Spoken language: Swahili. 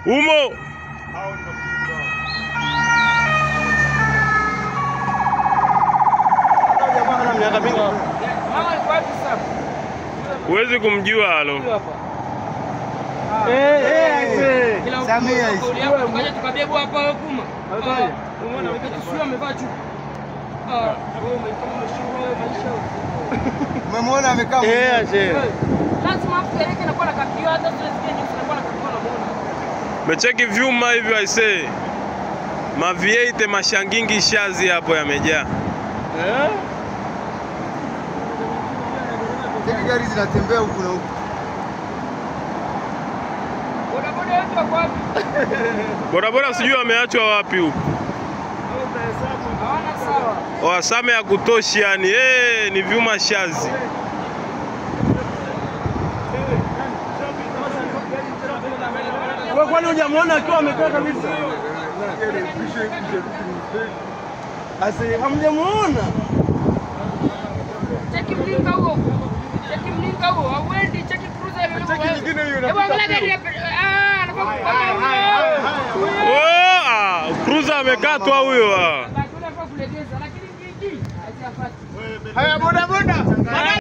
Umo. Huwezi kumjua halo. Samia kaja tukabebwa hapa hukuma. Umeona mkatushua amevaa chupa. Wewe umeshauri maisha. umemwona amekaa Lazima apeleke na kwa kakio hata sisi tunakuwa na kakio na muona. Mecheki vyuma hivyo aisee. Maviete mashangingi shazi hapo yamejaa. Tiki gari zinatembea huku na huku. Bodaboda wetu wako wapi? Bodaboda sijui ameachwa wapi huko. Hawana sawa. Wasame ya kutoshi yani. Ni vyuma shazi. Wewe kwani hujamuona akiwa amekaa kabisa? Asi hamjamuona? Cheki mlinga huo. Cheki mlinga huo. Hauendi cheki cruiser ile. Cheki nyingine hiyo. Hebu angalia gari ya Cruiser amekatwa huyo. Lakini Haya boda boda.